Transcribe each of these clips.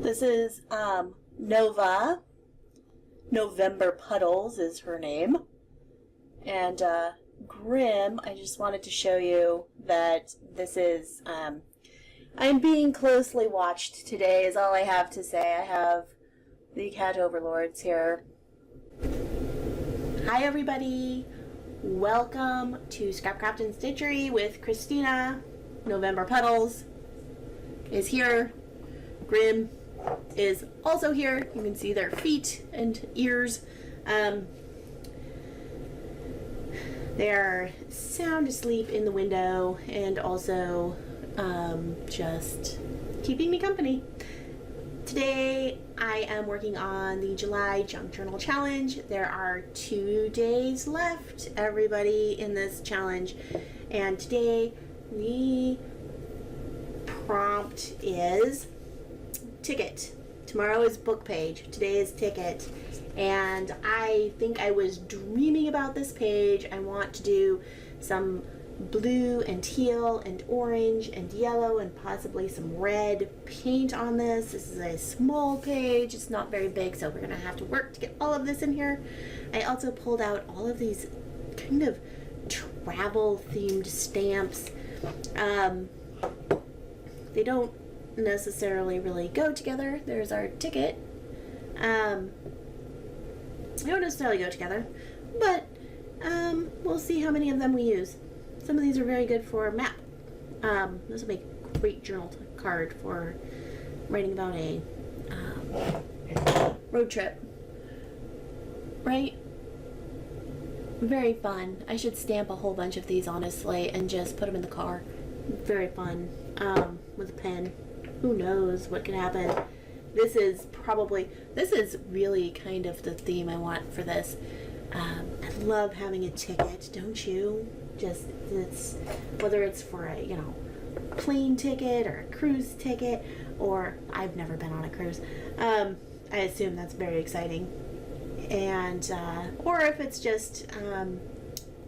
This is Nova. November Puddles is her name. And Grimm, I just wanted to show you that this is, I'm being closely watched today is all I have to say. I have the cat overlords here. Hi everybody! Welcome to Scrapcraft and Stitchery with Christina. November Puddles is here. Grimm is also here. You can see their feet and ears. They're sound asleep in the window and also just keeping me company. Today I am working on the July Junk Journal Challenge. There are 2 days left, everybody, in this challenge. And today the prompt is ticket. Tomorrow is book page. Today is ticket. And I think I was dreaming about this page. I want to do some blue and teal and orange and yellow and possibly some red paint on this. This is a small page. It's not very big, so we're going to have to work to get all of this in here. I also pulled out all of these kind of travel themed stamps. They don't necessarily really go together. There's our ticket. They don't necessarily go together, but we'll see how many of them we use. Some of these are very good for a map. This will make a great journal card for writing about a road trip. Right? Very fun. I should stamp a whole bunch of these, honestly, and just put them in the car. Very fun. With a pen. Who knows what can happen. This is really kind of the theme I want for this. I love having a ticket, don't you? Whether it's for a, plane ticket or a cruise ticket, or I've never been on a cruise. I assume that's very exciting. And, or if it's just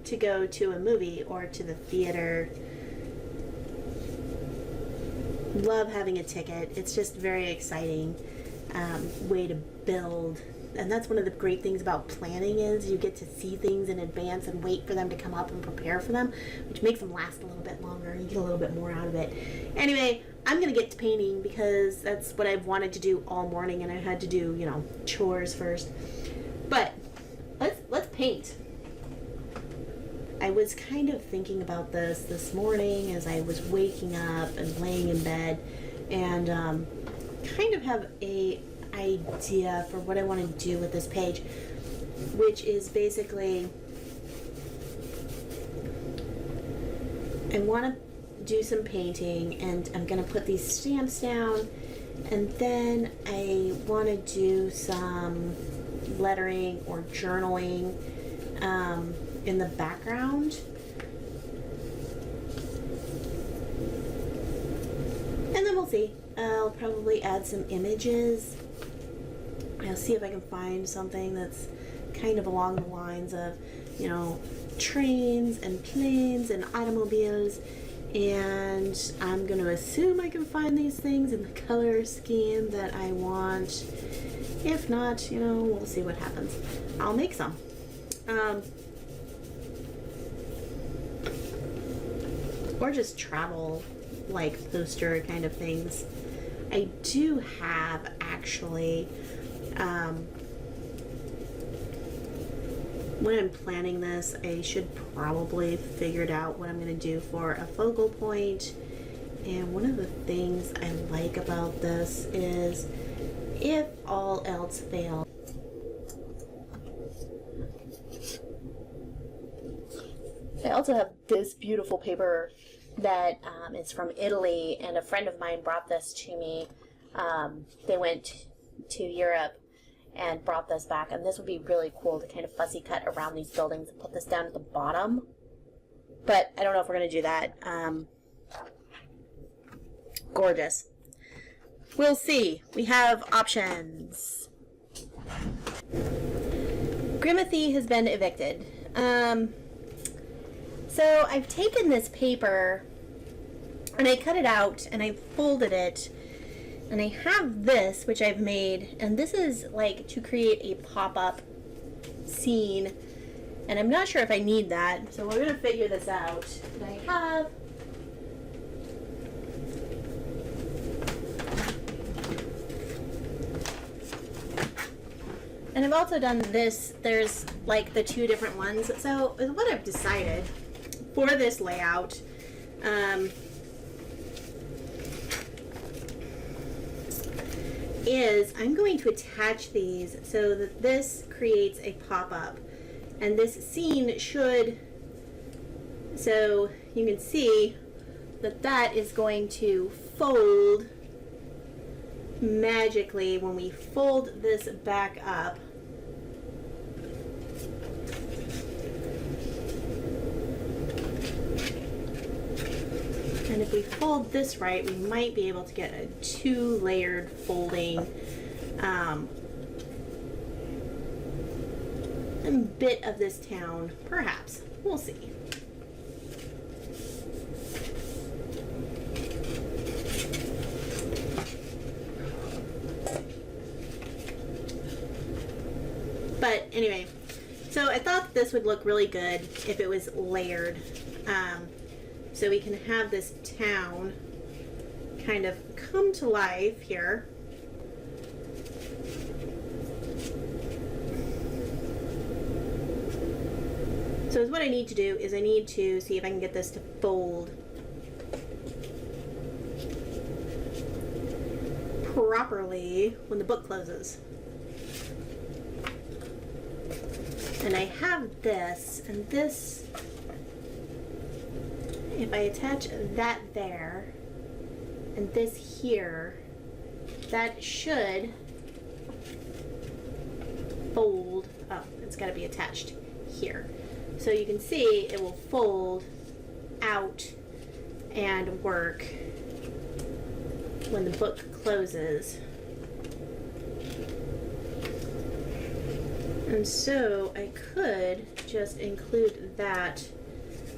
to go to a movie or to the theater. Love having a ticket. It's just very exciting way to build, and that's one of the great things about planning is you get to see things in advance and wait for them to come up and prepare for them, which makes them last a little bit longer. You get a little bit more out of it. Anyway, I'm gonna get to painting because that's what I've wanted to do all morning, and I had to do chores first. But let's paint. I was kind of thinking about this morning as I was waking up and laying in bed, and kind of have a idea for what I want to do with this page, which is basically I want to do some painting, and I'm going to put these stamps down, and then I want to do some lettering or journaling in the background, and then we'll see. I'll probably add some images. I'll see if I can find something that's kind of along the lines of trains and planes and automobiles, and I'm going to assume I can find these things in the color scheme that I want. If not, we'll see what happens. I'll make some. Or just travel poster kind of things. I do have actually when I'm planning this, I should probably figure out what I'm going to do for a focal point. And one of the things I like about this is if all else fails, I also have this beautiful paper that is from Italy, and a friend of mine brought this to me. They went to Europe and brought this back, and this would be really cool to kind of fussy cut around these buildings and put this down at the bottom. But I don't know if we're going to do that. Gorgeous. We'll see. We have options. Grimothy has been evicted. So I've taken this paper and I cut it out and I folded it And I have this, which I've made, and this is like to create a pop-up scene. And I'm not sure if I need that, so we're going to figure this out. And I have and I've also done this. There's like the two different ones. So what I've decided for this layout, is I'm going to attach these so that this creates a pop-up. And this scene should, so you can see that that is going to fold magically when we fold this back up. And if we fold this right, we might be able to get a two-layered folding bit of this town, perhaps. We'll see. But anyway, so I thought this would look really good if it was layered. So we can have this town kind of come to life here. So what I need to do is I need to see if I can get this to fold properly when the book closes. And I have this, and this, if I attach that there and this here, that should fold. Oh, it's got to be attached here. So you can see it will fold out and work when the book closes. And so I could just include that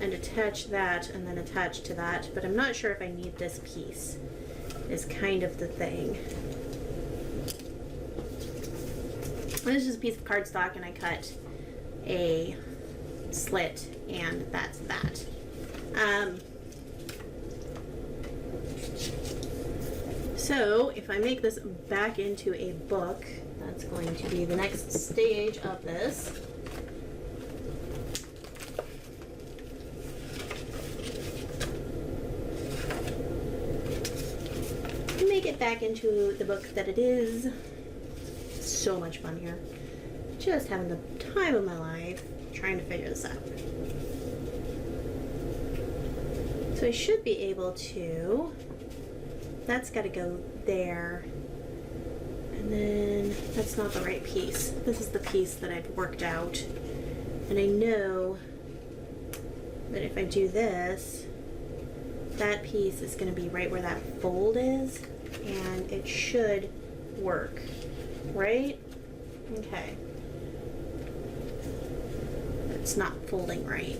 and attach that and then attach to that, but I'm not sure if I need this piece, is kind of the thing. This is a piece of cardstock and I cut a slit and that's that. So if I make this back into a book, that's going to be the next stage of this. Make it back into the book that it is. So much fun here. Just having the time of my life trying to figure this out. So I should be able to, that's got to go there. And then that's not the right piece. This is the piece that I've worked out. And I know that if I do this, that piece is going to be right where that fold is. And it should work, right? Okay. It's not folding right.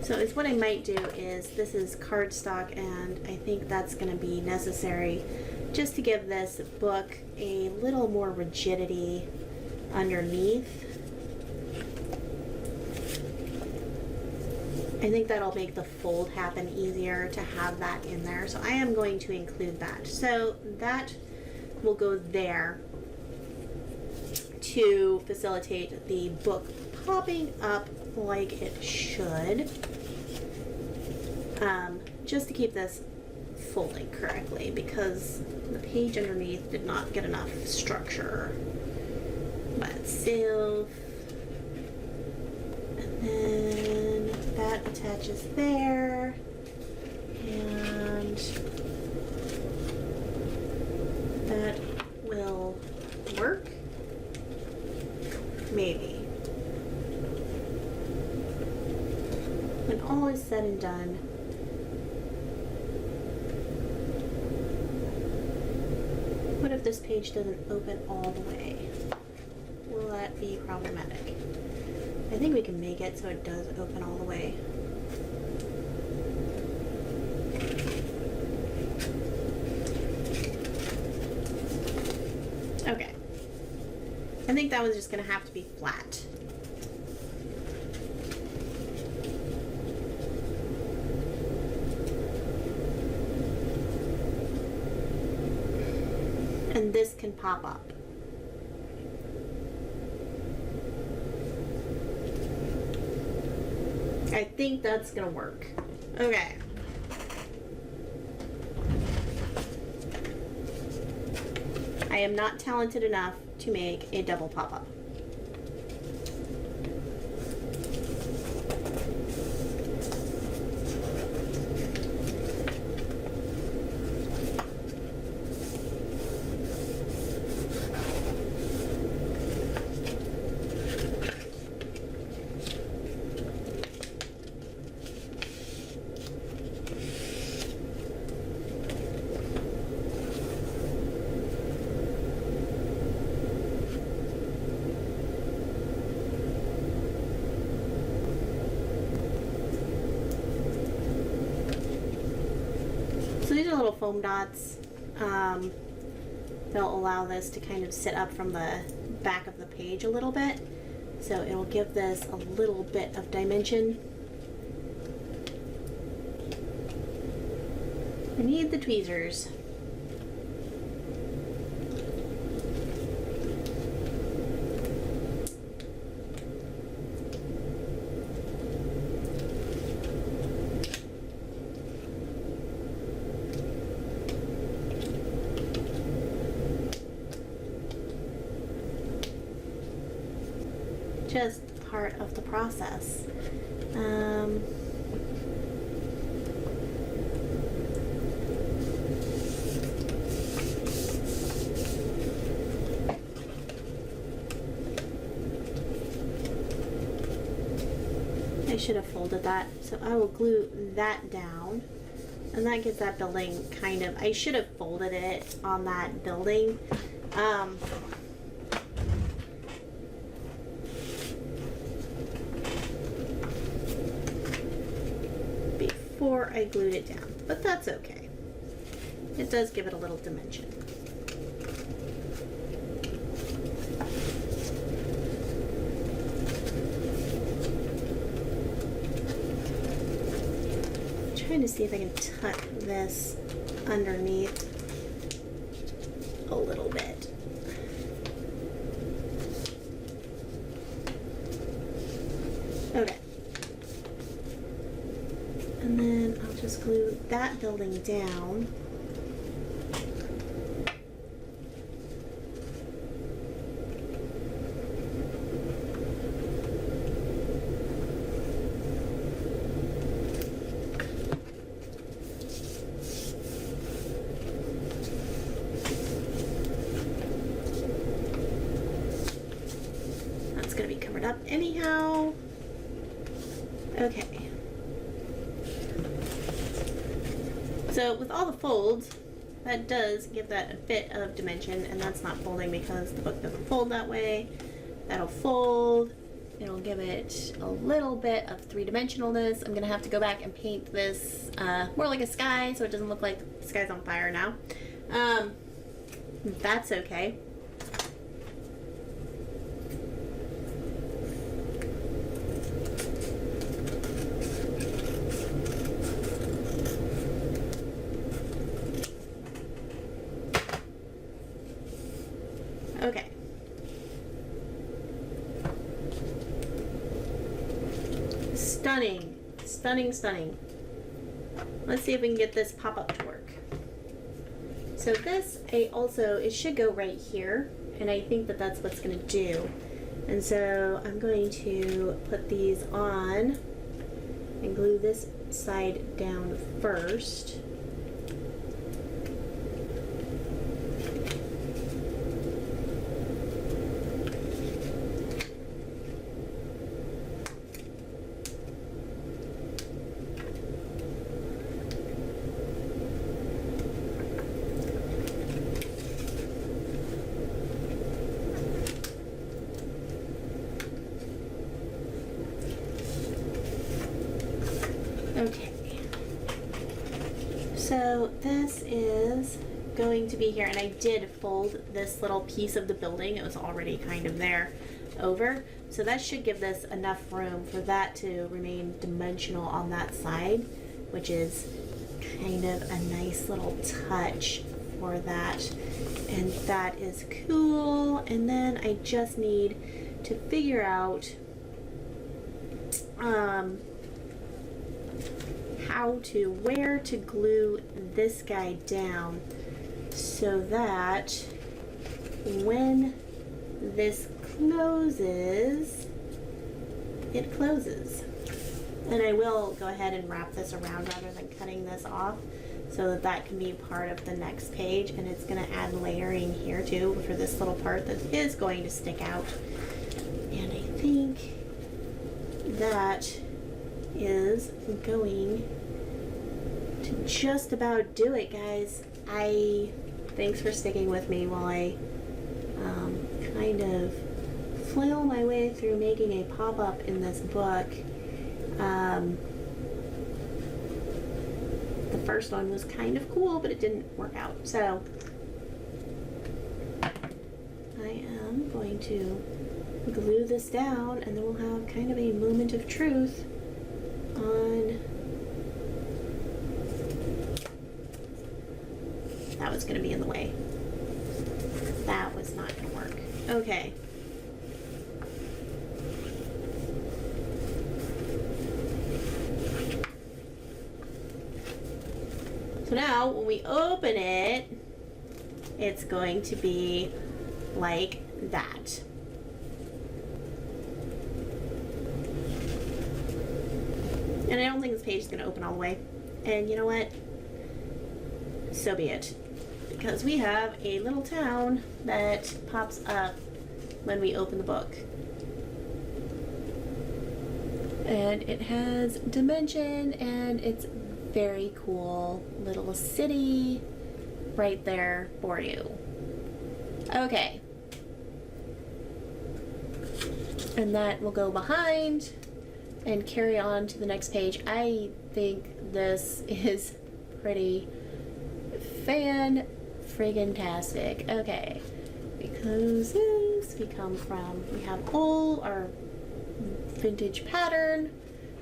So it's what I might do is, this is cardstock and I think that's going to be necessary just to give this book a little more rigidity underneath. I think that'll make the fold happen easier to have that in there. So I am going to include that. So that will go there to facilitate the book popping up like it should. Just to keep this folding correctly because the page underneath did not get enough structure by itself. And then that attaches there. And that will work. Maybe. When all is said and done, what if this page doesn't open all the way? Will that be problematic? I think we can make it so it does open all the way. I think that one's just going to have to be flat. And this can pop up. I think that's gonna work. Okay. I am not talented enough to make a double pop-up. So these are little foam dots. They'll allow this to kind of sit up from the back of the page a little bit. So it'll give this a little bit of dimension. I need the tweezers. Just part of the process. I should have folded that, so I will glue that down, and that gives that building kind of, I should have folded it on that building. Before I glued it down, but that's okay. It does give it a little dimension. I'm trying to see if I can tuck this underneath a little bit. Okay. And then I'll just glue that building down. That's going to be covered up anyhow. Okay. So with all the folds, that does give that a bit of dimension, and that's not folding because the book doesn't fold that way. That'll fold. It'll give it a little bit of three-dimensionalness. I'm gonna have to go back and paint this more like a sky so it doesn't look like the sky's on fire now. That's okay. Okay. Stunning. Stunning, stunning. Let's see if we can get this pop-up to work. So this, it should go right here, and I think that that's what's going to do. And so I'm going to put these on and glue this side down first. Okay, so this is going to be here, and I did fold this little piece of the building. It was already kind of there over. So that should give this enough room for that to remain dimensional on that side, which is kind of a nice little touch for that. And that is cool. And then I just need to figure out where to glue this guy down so that when this closes, it closes. And I will go ahead and wrap this around rather than cutting this off so that that can be part of the next page, and it's going to add layering here too for this little part that is going to stick out. And I think that is going to just about do it, guys. Thanks for sticking with me while I kind of flail my way through making a pop-up in this book. The first one was kind of cool, but it didn't work out. So I am going to glue this down, and then we'll have kind of a moment of truth on. That was going to be in the way. That was not going to work. Okay. So now when we open it, it's going to be like that. And I don't think this page is going to open all the way. And you know what? So be it. Because we have a little town that pops up when we open the book. And it has dimension, and it's very cool little city right there for you. Okay. And that will go behind and carry on to the next page. I think this is pretty fan-friggin-tastic. Okay. Because this we have all our vintage pattern.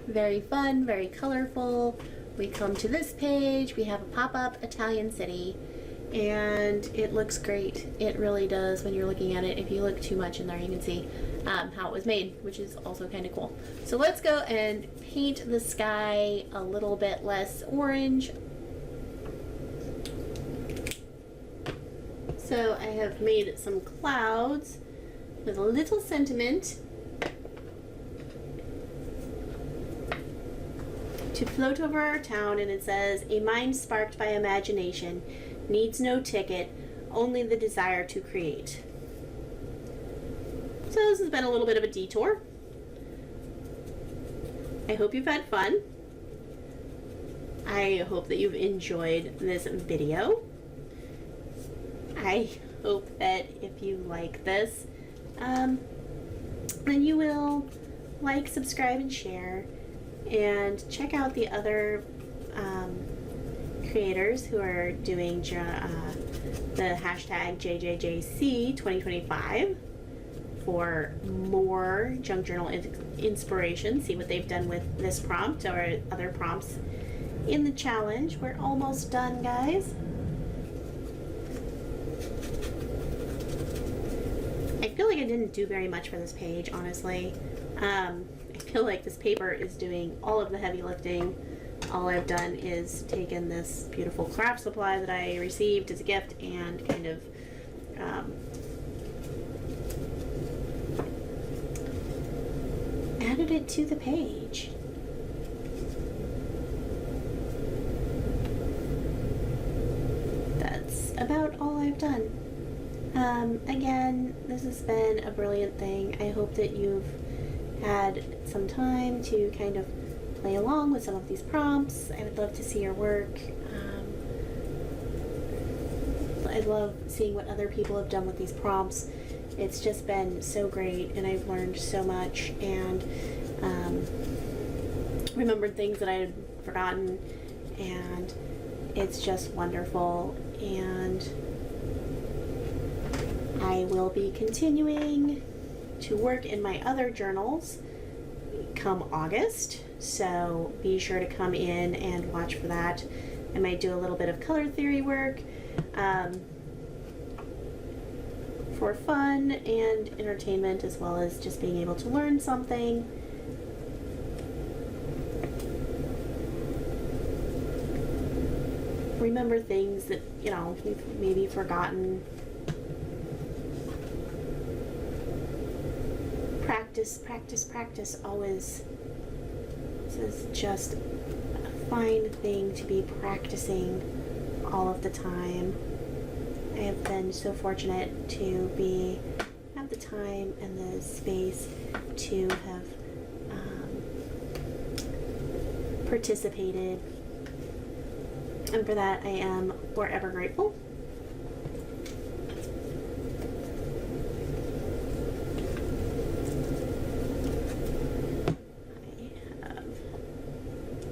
Very fun, very colorful. We come to this page, we have a pop-up Italian city, and it looks great. It really does when you're looking at it. If you look too much in there, you can see how it was made, which is also kind of cool. So let's go and paint the sky a little bit less orange. So I have made some clouds with a little sentiment to float over our town, and it says, "A mind sparked by imagination needs no ticket, only the desire to create." So this has been a little bit of a detour. I hope you've had fun. I hope that you've enjoyed this video. I hope that if you like this, then you will like, subscribe, and share. And check out the other creators who are doing the hashtag JJJC 2025 for more junk journal inspiration. See what they've done with this prompt or other prompts in the challenge. We're almost done, guys. I feel like I didn't do very much for this page, honestly. I feel like this paper is doing all of the heavy lifting. All I've done is taken this beautiful craft supply that I received as a gift and kind of added it to the page. That's about all I've done. Again, this has been a brilliant thing. I hope that you've had some time to kind of play along with some of these prompts. I would love to see your work. I love seeing what other people have done with these prompts. It's just been so great, and I've learned so much and remembered things that I had forgotten, and It's just wonderful, and I will be continuing to work in my other journals come August, so be sure to come in and watch for that. I might do a little bit of color theory work for fun and entertainment, as well as just being able to learn something. Remember things that, you know, we've maybe forgotten. Practice, practice, practice always. This is just a fine thing to be practicing all of the time. I have been so fortunate to have the time and the space to have participated, and for that I am forever grateful.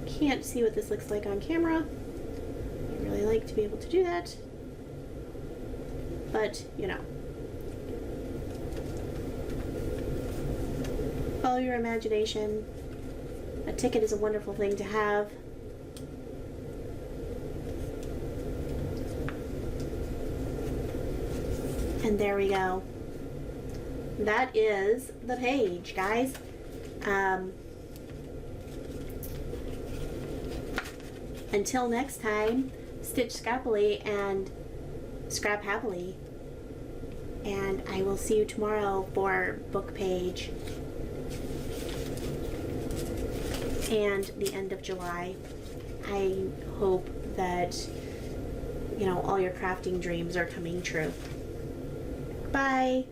Can't see what this looks like on camera. I really like to be able to do that, but you know, follow your imagination. A ticket is a wonderful thing to have. And there we go. That is the page, guys. Until next time, stitch scrappily and scrap happily. And I will see you tomorrow for book page and the end of July. I hope that, you know, all your crafting dreams are coming true. Bye.